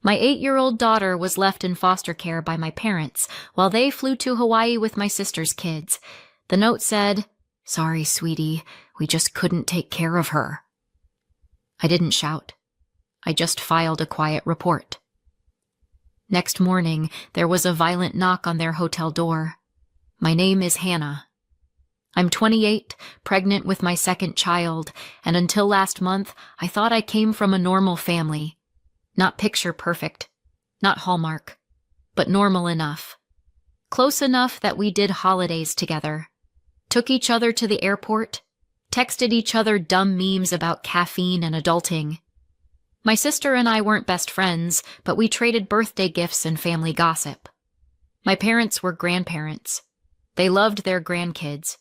My 8-year-old daughter was left in foster care by my parents while they flew to Hawaii with my sister's kids. The note said, "Sorry, sweetie, we just couldn't take care of her." I didn't shout. I just filed a quiet report. Next morning, there was a violent knock on their hotel door. My name is Hannah. I'm 28, pregnant with my second child, and until last month, I thought I came from a normal family. Not picture perfect, not Hallmark, but normal enough. Close enough that we did holidays together, took each other to the airport, texted each other dumb memes about caffeine and adulting. My sister and I weren't best friends, but we traded birthday gifts and family gossip. My parents were grandparents. They loved their grandkids,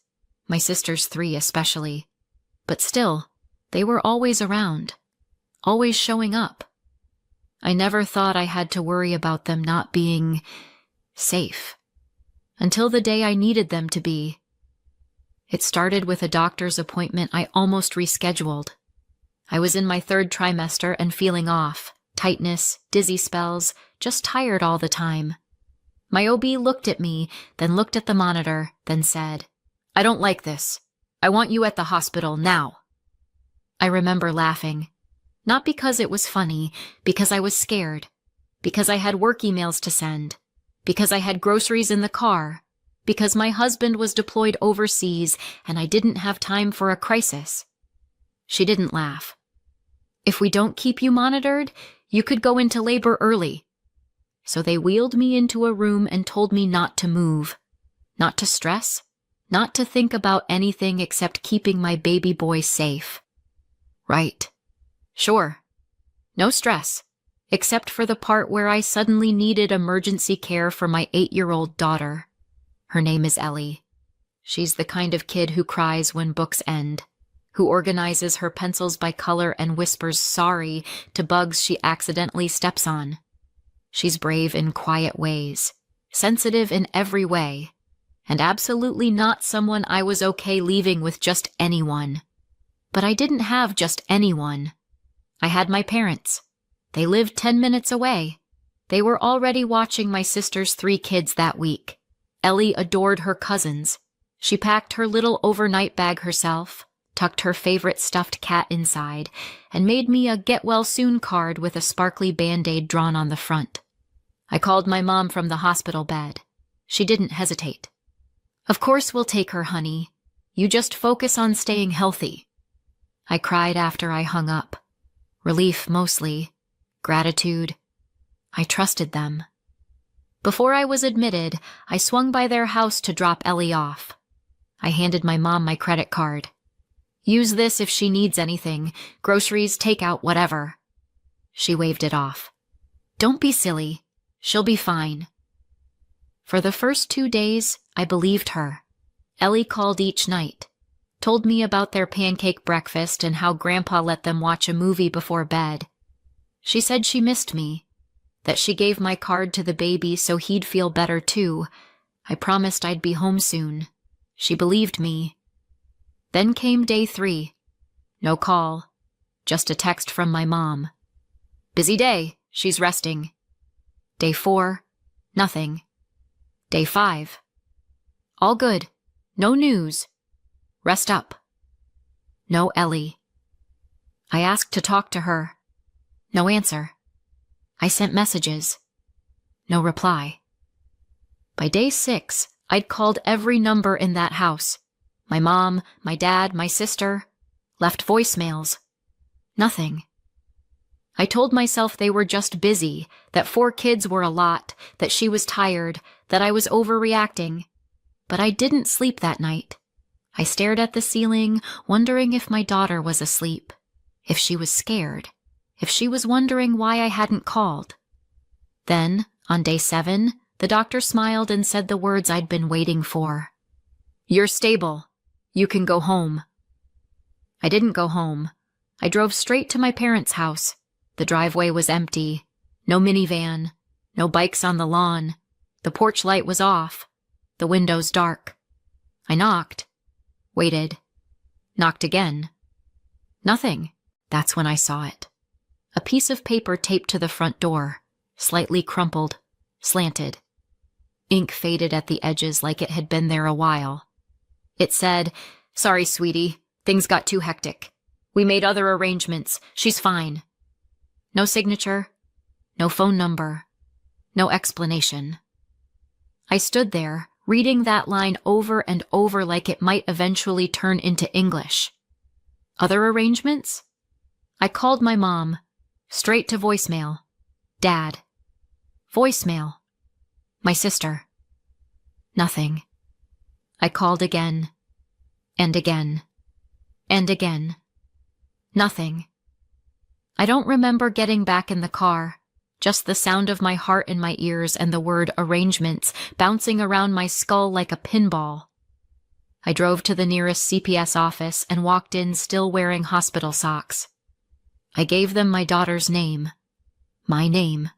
my sister's 3 especially. But still, they were always around, always showing up. I never thought I had to worry about them not being safe, until the day I needed them to be. It started with a doctor's appointment I almost rescheduled. I was in my 3rd trimester and feeling off, tightness, dizzy spells, just tired all the time. My OB looked at me, then looked at the monitor, then said, "I don't like this. I want you at the hospital now." I remember laughing. Not because it was funny, because I was scared, because I had work emails to send, because I had groceries in the car, because my husband was deployed overseas and I didn't have time for a crisis. She didn't laugh. "If we don't keep you monitored, you could go into labor early." So they wheeled me into a room and told me not to move, not to stress, not to think about anything except keeping my baby boy safe. Right. Sure. No stress, except for the part where I suddenly needed emergency care for my 8-year-old daughter. Her name is Ellie. She's the kind of kid who cries when books end, who organizes her pencils by color and whispers sorry to bugs she accidentally steps on. She's brave in quiet ways, sensitive in every way, and absolutely not someone I was okay leaving with just anyone. But I didn't have just anyone. I had my parents. They lived 10 minutes away. They were already watching my sister's 3 kids that week. Ellie adored her cousins. She packed her little overnight bag herself, tucked her favorite stuffed cat inside, and made me a get-well-soon card with a sparkly Band-Aid drawn on the front. I called my mom from the hospital bed. She didn't hesitate. "Of course we'll take her, honey. You just focus on staying healthy." I cried after I hung up. Relief mostly. Gratitude. I trusted them. Before I was admitted, I swung by their house to drop Ellie off. I handed my mom my credit card. "Use this if she needs anything, groceries, takeout, whatever." She waved it off. "Don't be silly. She'll be fine." For the first 2 days, I believed her. Ellie called each night, told me about their pancake breakfast and how Grandpa let them watch a movie before bed. She said she missed me, that she gave my card to the baby so he'd feel better too. I promised I'd be home soon. She believed me. Then came day 3. No call, just a text from my mom. "Busy day, she's resting." Day 4, nothing. Day 5. "All good, no news. Rest up." No Ellie. I asked to talk to her. No answer. I sent messages. No reply. By day 6, I'd called every number in that house. My mom, my dad, my sister. Left voicemails. Nothing. I told myself they were just busy, that 4 kids were a lot, that she was tired, that I was overreacting. But I didn't sleep that night. I stared at the ceiling, wondering if my daughter was asleep, if she was scared, if she was wondering why I hadn't called. Then, on day 7, the doctor smiled and said the words I'd been waiting for. "You're stable. You can go home." I didn't go home. I drove straight to my parents' house. The driveway was empty. No minivan. No bikes on the lawn. The porch light was off. The windows dark. I knocked. Waited. Knocked again. Nothing. That's when I saw it. A piece of paper taped to the front door. slightly crumpled, slanted. Ink faded at the edges like it had been there a while. It said, "Sorry, sweetie. Things got too hectic. We made other arrangements. She's fine." No signature, no phone number, no explanation. I stood there, reading that line over and over like it might eventually turn into English. Other arrangements? I called my mom, straight to voicemail. Dad. Voicemail. My sister. Nothing. I called again, and again, and again. Nothing. I don't remember getting back in the car, just the sound of my heart in my ears and the word arrangements bouncing around my skull like a pinball. I drove to the nearest CPS office and walked in still wearing hospital socks. I gave them my daughter's name. My name.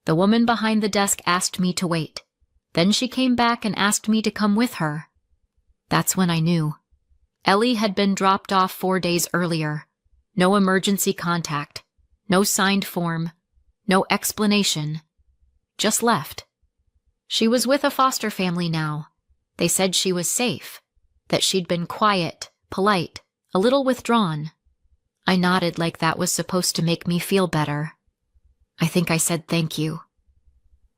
The woman behind the desk asked me to wait. Then she came back and asked me to come with her. That's when I knew. Ellie had been dropped off 4 days earlier. No emergency contact. No signed form. No explanation. Just left. She was with a foster family now. They said she was safe. That she'd been quiet, polite, a little withdrawn. I nodded like that was supposed to make me feel better. I think I said thank you.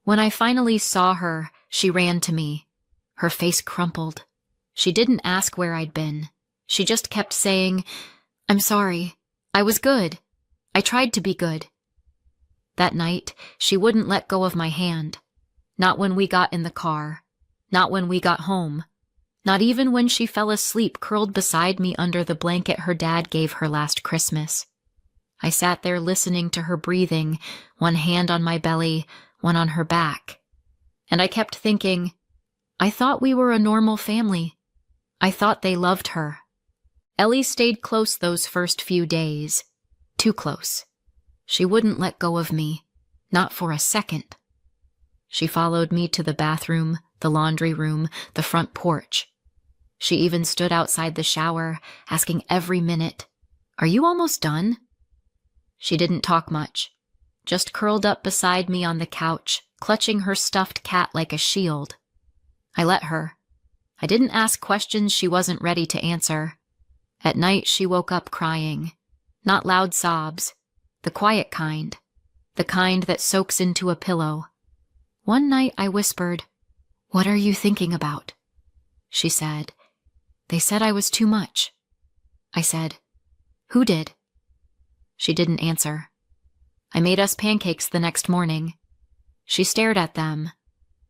When I finally saw her, she ran to me. Her face crumpled. She didn't ask where I'd been. She just kept saying, "I'm sorry. I was good. I tried to be good." That night, she wouldn't let go of my hand. Not when we got in the car. Not when we got home. Not even when she fell asleep curled beside me under the blanket her dad gave her last Christmas. I sat there listening to her breathing, one hand on my belly, one on her back. And I kept thinking, I thought we were a normal family. I thought they loved her. Ellie stayed close those first few days. Too close. She wouldn't let go of me. Not for a second. She followed me to the bathroom, the laundry room, the front porch. She even stood outside the shower, asking every minute, "Are you almost done?" She didn't talk much, just curled up beside me on the couch, clutching her stuffed cat like a shield. I let her. I didn't ask questions she wasn't ready to answer. At night, she woke up crying. Not loud sobs, the quiet kind, the kind that soaks into a pillow. One night I whispered, "What are you thinking about?" She said, "They said I was too much." I said, "Who did?" She didn't answer. I made us pancakes the next morning. She stared at them,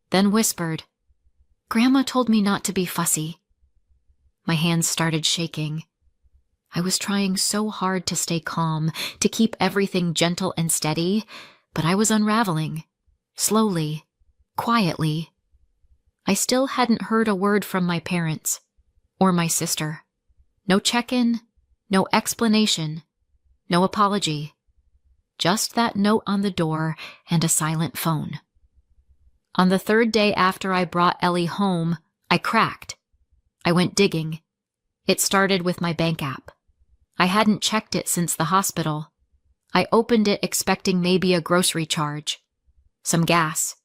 then whispered, "Grandma told me not to be fussy." My hands started shaking. I was trying so hard to stay calm, to keep everything gentle and steady, but I was unraveling. Slowly, quietly. I still hadn't heard a word from my parents, or my sister. No check-in, no explanation, no apology. Just that note on the door and a silent phone. On the third day after I brought Ellie home, I cracked. I went digging. It started with my bank app. I hadn't checked it since the hospital. I opened it expecting maybe a grocery charge. Some gas.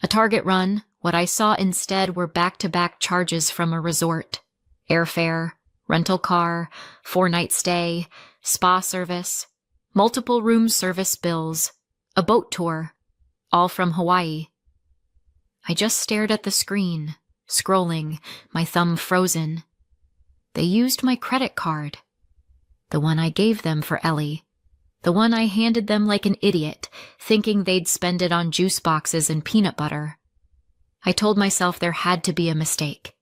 A Target run. What I saw instead were back-to-back charges from a resort. Airfare, rental car, 4-night stay, spa service, multiple room service bills, a boat tour, all from Hawaii. I just stared at the screen, scrolling, my thumb frozen. They used my credit card. The one I gave them for Ellie. The one I handed them like an idiot, thinking they'd spend it on juice boxes and peanut butter. I told myself there had to be a mistake.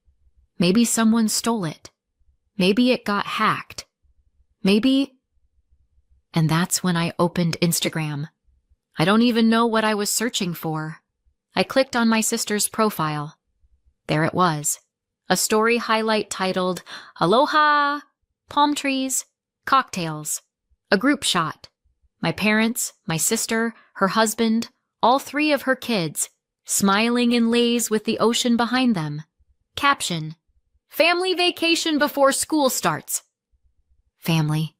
Maybe someone stole it. Maybe it got hacked. Maybe... And that's when I opened Instagram. I don't even know what I was searching for. I clicked on my sister's profile. There it was. A story highlight titled, "Aloha! Palm trees, cocktails." A group shot. My parents, my sister, her husband, all 3 of her kids, smiling in lays with the ocean behind them. Caption, "Family vacation before school starts." Family.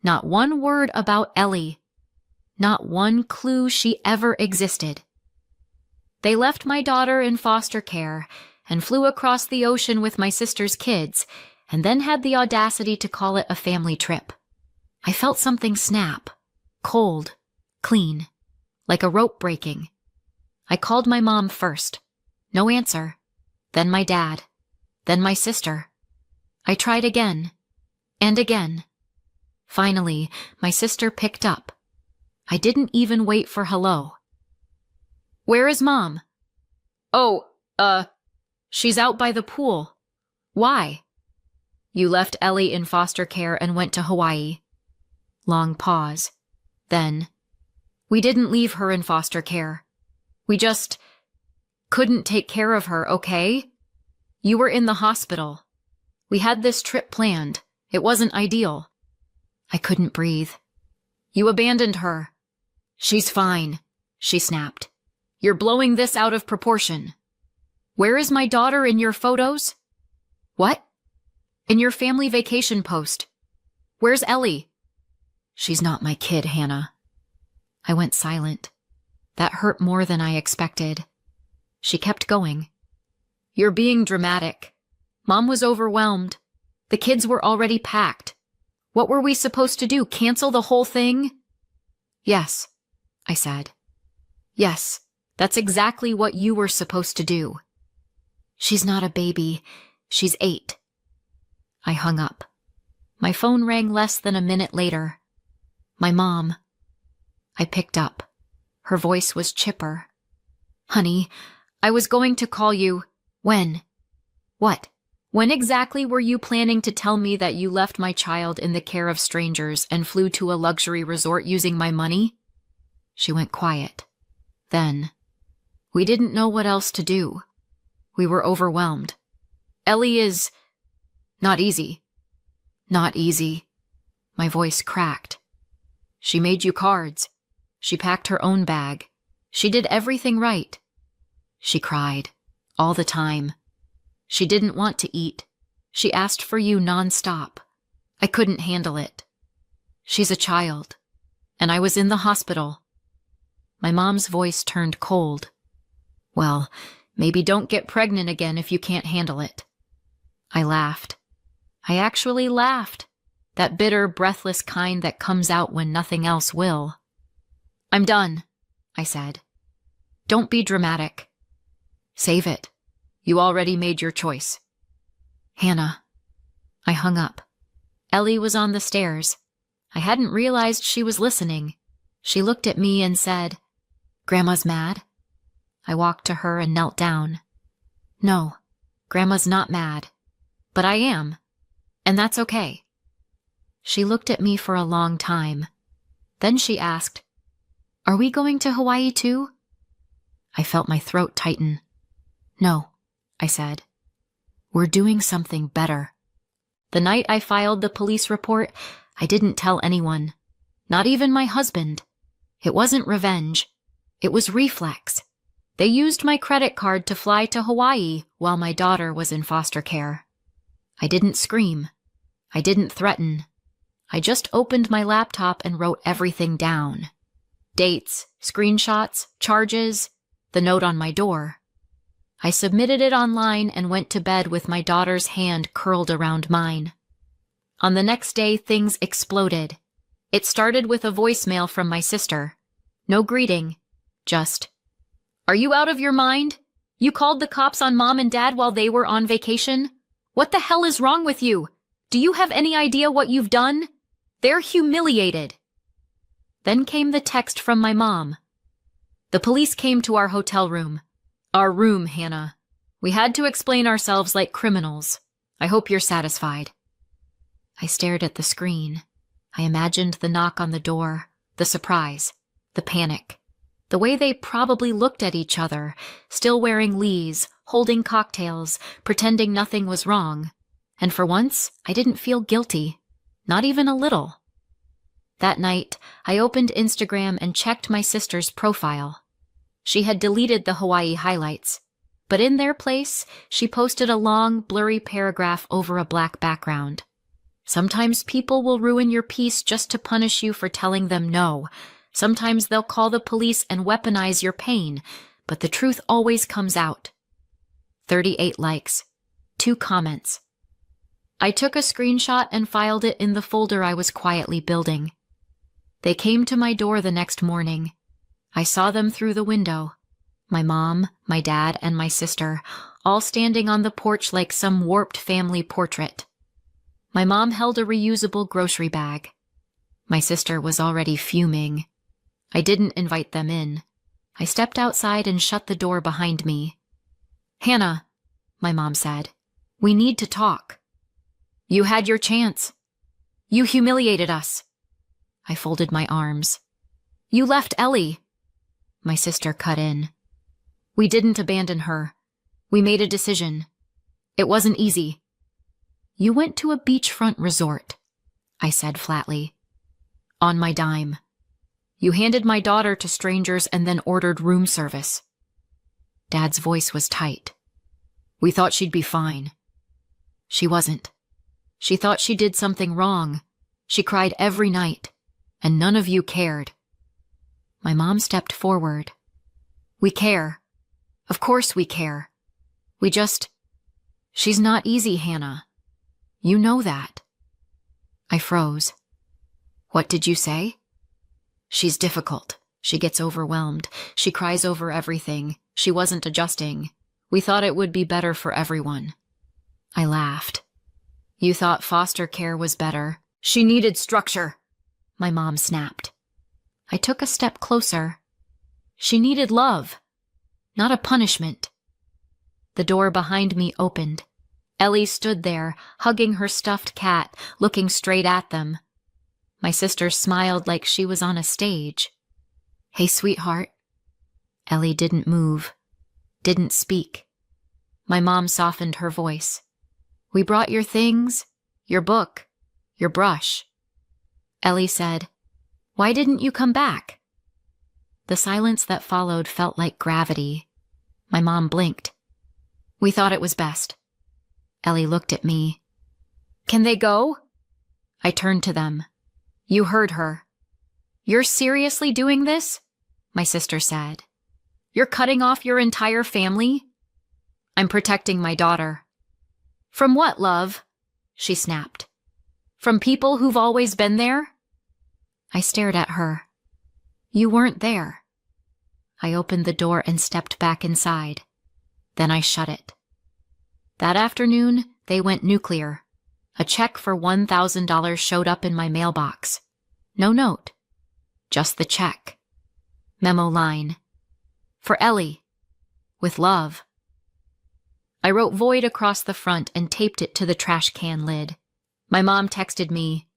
Not one word about Ellie. Not one clue she ever existed. They left my daughter in foster care and flew across the ocean with my sister's kids, and then had the audacity to call it a family trip. I felt something snap. Cold. Clean. Like a rope breaking. I called my mom first. No answer. Then my dad. Then my sister. I tried again. And again. Finally, my sister picked up. I didn't even wait for hello. "Where is Mom?" "Oh, she's out by the pool." "Why?" "You left Ellie in foster care and went to Hawaii." Long pause. Then, "We didn't leave her in foster care. We just couldn't take care of her, okay? You were in the hospital. We had this trip planned. It wasn't ideal." I couldn't breathe. "You abandoned her." "She's fine," she snapped. "You're blowing this out of proportion." "Where is my daughter in your photos?" "What?" "In your family vacation post. Where's Ellie?" "She's not my kid, Hannah." I went silent. That hurt more than I expected. She kept going. "You're being dramatic. Mom was overwhelmed. The kids were already packed. What were we supposed to do, cancel the whole thing?" "Yes," I said. "Yes, that's exactly what you were supposed to do." "She's not a baby. She's 8. I hung up. My phone rang less than a minute later. My mom. I picked up. Her voice was chipper. "Honey, I was going to call you." "When?" "What? When exactly were you planning to tell me that you left my child in the care of strangers and flew to a luxury resort using my money?" She went quiet. Then, "We didn't know what else to do. We were overwhelmed. Ellie is not easy." "Not easy." My voice cracked. "She made you cards. She packed her own bag. She did everything right." She cried. All the time. She didn't want to eat. She asked for you nonstop. I couldn't handle it. She's a child. And I was in the hospital. My mom's voice turned cold. "Well, maybe don't get pregnant again if you can't handle it." I laughed. I actually laughed. That bitter, breathless kind that comes out when nothing else will. "I'm done," I said. "Don't be dramatic. Save it. You already made your choice." "Hannah." I hung up. Ellie was on the stairs. I hadn't realized she was listening. She looked at me and said, "Grandma's mad?" I walked to her and knelt down. "No, Grandma's not mad. But I am. And that's okay." She looked at me for a long time. Then she asked, "Are we going to Hawaii too?" I felt my throat tighten. "No," I said. "We're doing something better." The night I filed the police report, I didn't tell anyone. Not even my husband. It wasn't revenge. It was reflex. They used my credit card to fly to Hawaii while my daughter was in foster care. I didn't scream. I didn't threaten. I just opened my laptop and wrote everything down. Dates, screenshots, charges, the note on my door. I submitted it online and went to bed with my daughter's hand curled around mine. On the next day, things exploded. It started with a voicemail from my sister. No greeting, just, "Are you out of your mind? You called the cops on Mom and Dad while they were on vacation? What the hell is wrong with you? Do you have any idea what you've done? They're humiliated." Then came the text from my mom. "The police came to our hotel room. Our room, Hannah. We had to explain ourselves like criminals. I hope you're satisfied." I stared at the screen. I imagined the knock on the door, the surprise, the panic, the way they probably looked at each other, still wearing lees, holding cocktails, pretending nothing was wrong. And for once, I didn't feel guilty. Not even a little. That night, I opened Instagram and checked my sister's profile. She had deleted the Hawaii highlights, but in their place, she posted a long, blurry paragraph over a black background. "Sometimes people will ruin your peace just to punish you for telling them no. Sometimes they'll call the police and weaponize your pain, but the truth always comes out. 38 likes. 2 comments. I took a screenshot and filed it in the folder I was quietly building. They came to my door the next morning. I saw them through the window. My mom, my dad, and my sister, all standing on the porch like some warped family portrait. My mom held a reusable grocery bag. My sister was already fuming. I didn't invite them in. I stepped outside and shut the door behind me. "Hannah," my mom said, "we need to talk. You had your chance. You humiliated us." I folded my arms. "You left Ellie." My sister cut in. "We didn't abandon her. We made a decision. It wasn't easy." "You went to a beachfront resort," I said flatly. "On my dime. You handed my daughter to strangers and then ordered room service." Dad's voice was tight. "We thought she'd be fine." "She wasn't. She thought she did something wrong. She cried every night, and none of you cared." My mom stepped forward. "We care. Of course we care. We just... She's not easy, Hannah. You know that." I froze. "What did you say?" "She's difficult. She gets overwhelmed. She cries over everything. She wasn't adjusting. We thought it would be better for everyone." I laughed. "You thought foster care was better. She needed structure," my mom snapped. I took a step closer. "She needed love, not a punishment." The door behind me opened. Ellie stood there, hugging her stuffed cat, looking straight at them. My sister smiled like she was on a stage. "Hey, sweetheart." Ellie didn't move, didn't speak. My mom softened her voice. "We brought your things, your book, your brush." Ellie said, "Why didn't you come back?" The silence that followed felt like gravity. My mom blinked. "We thought it was best." Ellie looked at me. "Can they go?" I turned to them. "You heard her." "You're seriously doing this?" my sister said. "You're cutting off your entire family?" "I'm protecting my daughter." "From what, love?" she snapped. "From people who've always been there?" I stared at her. "You weren't there." I opened the door and stepped back inside. Then I shut it. That afternoon, they went nuclear. A check for $1,000 showed up in my mailbox. No note. Just the check. Memo line. "For Ellie. With love." I wrote void across the front and taped it to the trash can lid. My mom texted me,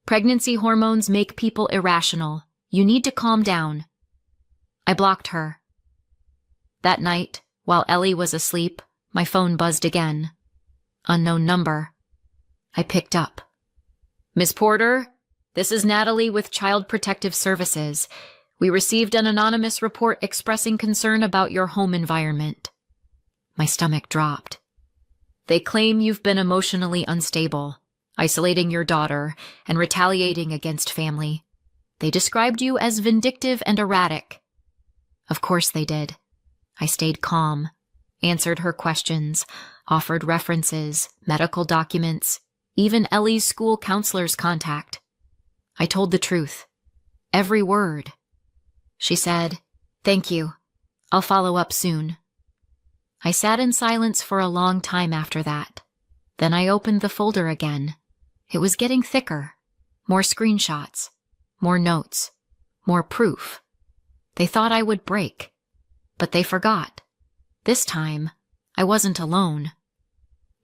"Pregnancy hormones make people irrational. You need to calm down." I blocked her. That night, while Ellie was asleep, my phone buzzed again. Unknown number. I picked up. "Miss Porter, this is Natalie with Child Protective Services. We received an anonymous report expressing concern about your home environment." My stomach dropped. "They claim you've been emotionally unstable, isolating your daughter, and retaliating against family. They described you as vindictive and erratic." Of course they did. I stayed calm, answered her questions, offered references, medical documents, even Ellie's school counselor's contact. I told the truth. Every word. She said, "Thank you. I'll follow up soon." I sat in silence for a long time after that. Then I opened the folder again. It was getting thicker. More screenshots. More notes. More proof. They thought I would break. But they forgot. This time, I wasn't alone.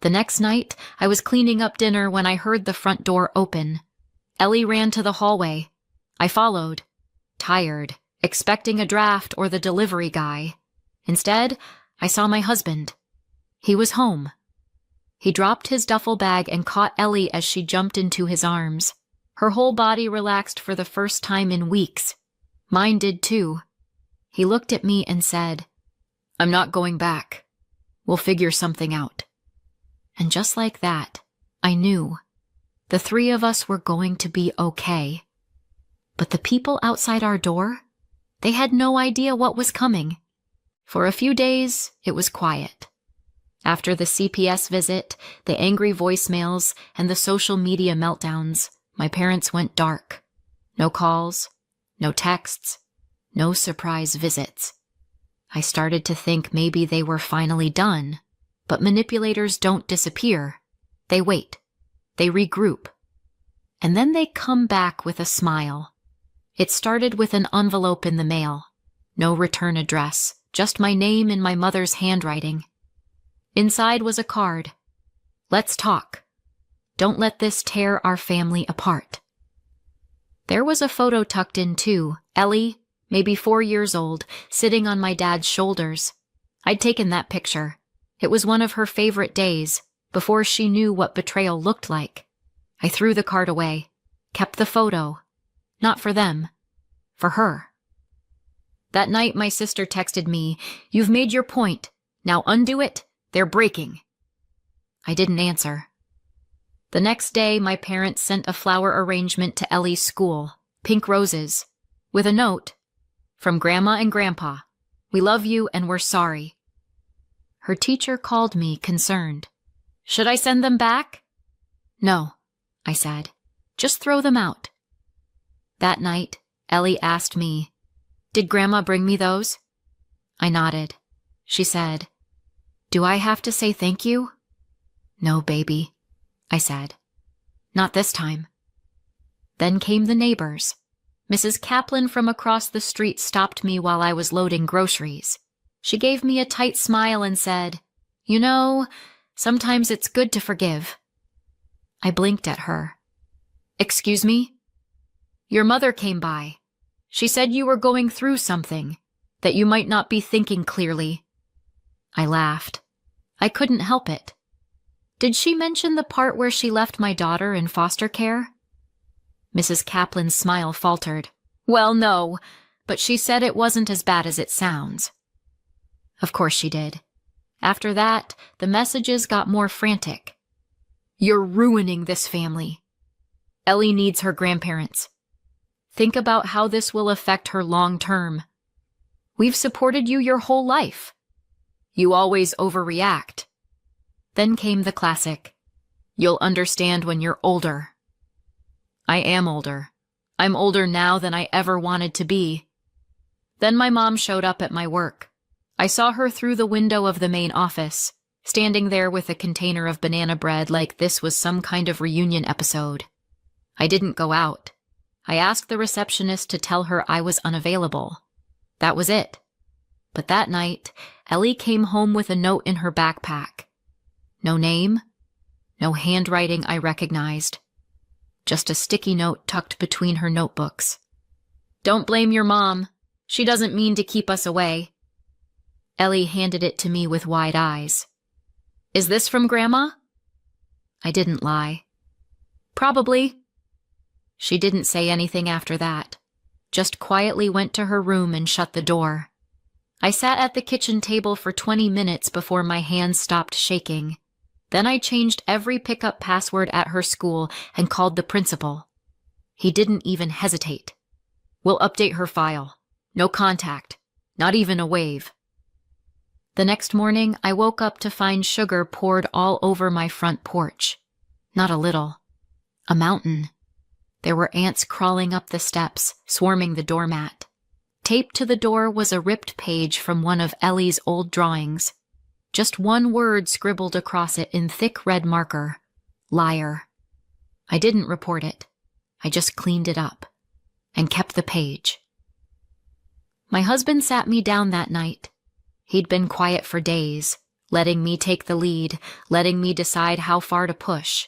The next night, I was cleaning up dinner when I heard the front door open. Ellie ran to the hallway. I followed. Tired, expecting a draft or the delivery guy. Instead, I saw my husband. He was home. He dropped his duffel bag and caught Ellie as she jumped into his arms. Her whole body relaxed for the first time in weeks. Mine did too. He looked at me and said, "I'm not going back. We'll figure something out." And just like that, I knew. The 3 of us were going to be okay. But the people outside our door, they had no idea what was coming. For a few days, it was quiet. After the CPS visit, the angry voicemails, and the social media meltdowns, my parents went dark. No calls, no texts, no surprise visits. I started to think maybe they were finally done, but manipulators don't disappear. They wait. They regroup. And then they come back with a smile. It started with an envelope in the mail. No return address, just my name in my mother's handwriting. Inside was a card. Let's talk. Don't let this tear our family apart. There was a photo tucked in too. Ellie, maybe 4 years old, sitting on my dad's shoulders. I'd taken that picture. It was one of her favorite days, before she knew what betrayal looked like. I threw the card away, kept the photo. Not for them, for her. That night my sister texted me, "You've made your point. Now undo it. They're breaking." I didn't answer. The next day, my parents sent a flower arrangement to Ellie's school, pink roses, with a note, "From Grandma and Grandpa. We love you and we're sorry." Her teacher called me, concerned. "Should I send them back?" "No," I said. "Just throw them out." That night, Ellie asked me, "Did Grandma bring me those?" I nodded. She said, "Do I have to say thank you?" "No, baby," I said. "Not this time." Then came the neighbors. Mrs. Kaplan from across the street stopped me while I was loading groceries. She gave me a tight smile and said, "You know, sometimes it's good to forgive." I blinked at her. "Excuse me?" "Your mother came by. She said you were going through something, that you might not be thinking clearly." I laughed. I couldn't help it. "Did she mention the part where she left my daughter in foster care?" Mrs. Kaplan's smile faltered. "Well, no, but she said it wasn't as bad as it sounds." Of course she did. After that, the messages got more frantic. "You're ruining this family. Ellie needs her grandparents. Think about how this will affect her long term. We've supported you your whole life. You always overreact." Then came the classic, "You'll understand when you're older." I am older. I'm older now than I ever wanted to be. Then my mom showed up at my work. I saw her through the window of the main office, standing there with a container of banana bread like this was some kind of reunion episode. I didn't go out. I asked the receptionist to tell her I was unavailable. That was it. But that night, Ellie came home with a note in her backpack. No name, no handwriting I recognized. Just a sticky note tucked between her notebooks. "Don't blame your mom. She doesn't mean to keep us away." Ellie handed it to me with wide eyes. "Is this from Grandma?" I didn't lie. "Probably." She didn't say anything after that, just quietly went to her room and shut the door. I sat at the kitchen table for 20 minutes before my hands stopped shaking. Then I changed every pickup password at her school and called the principal. He didn't even hesitate. "We'll update her file. No contact. Not even a wave." The next morning, I woke up to find sugar poured all over my front porch. Not a little. A mountain. There were ants crawling up the steps, swarming the doormat. Taped to the door was a ripped page from one of Ellie's old drawings. Just one word scribbled across it in thick red marker. Liar. I didn't report it. I just cleaned it up and kept the page. My husband sat me down that night. He'd been quiet for days, letting me take the lead, letting me decide how far to push.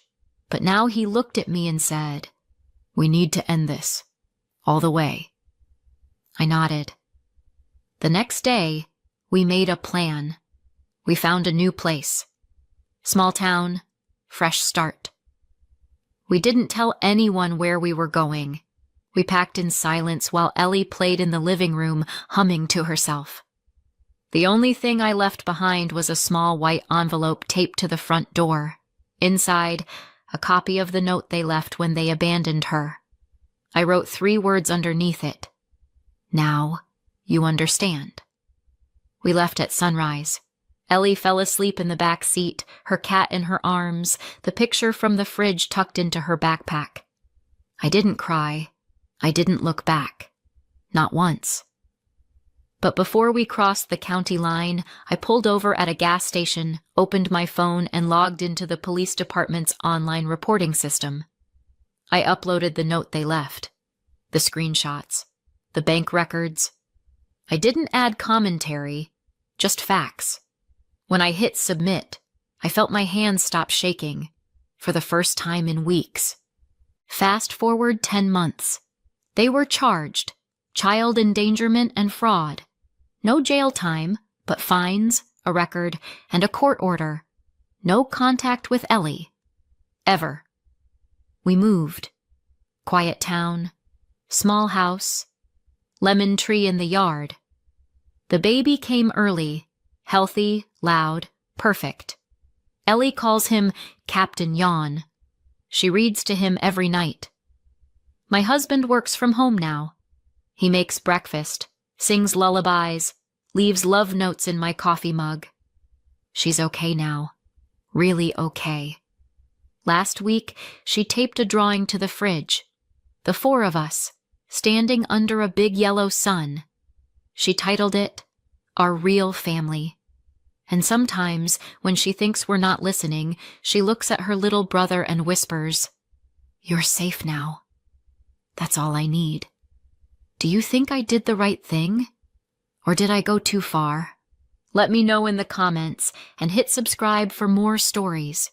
But now he looked at me and said, "We need to end this. All the way." I nodded. The next day, we made a plan. We found a new place. Small town, fresh start. We didn't tell anyone where we were going. We packed in silence while Ellie played in the living room, humming to herself. The only thing I left behind was a small white envelope taped to the front door. Inside, a copy of the note they left when they abandoned her. I wrote 3 words underneath it. Now, you understand. We left at sunrise. Ellie fell asleep in the back seat, her cat in her arms, the picture from the fridge tucked into her backpack. I didn't cry. I didn't look back. Not once. But before we crossed the county line, I pulled over at a gas station, opened my phone, and logged into the police department's online reporting system. I uploaded the note they left, the screenshots, the bank records. I didn't add commentary, just facts. When I hit submit, I felt my hands stop shaking, for the first time in weeks. Fast forward 10 months. They were charged, child endangerment and fraud. No jail time, but fines, a record, and a court order. No contact with Ellie. Ever. We moved. Quiet town, small house, lemon tree in the yard. The baby came early, healthy, loud, perfect. Ellie calls him Captain Yawn. She reads to him every night. My husband works from home now. He makes breakfast, sings lullabies, leaves love notes in my coffee mug. She's okay now. Really okay. Last week, she taped a drawing to the fridge. The 4 of us, standing under a big yellow sun. She titled it, Our Real Family. And sometimes, when she thinks we're not listening, she looks at her little brother and whispers, You're safe now. That's all I need. Do you think I did the right thing? Or did I go too far? Let me know in the comments and hit subscribe for more stories.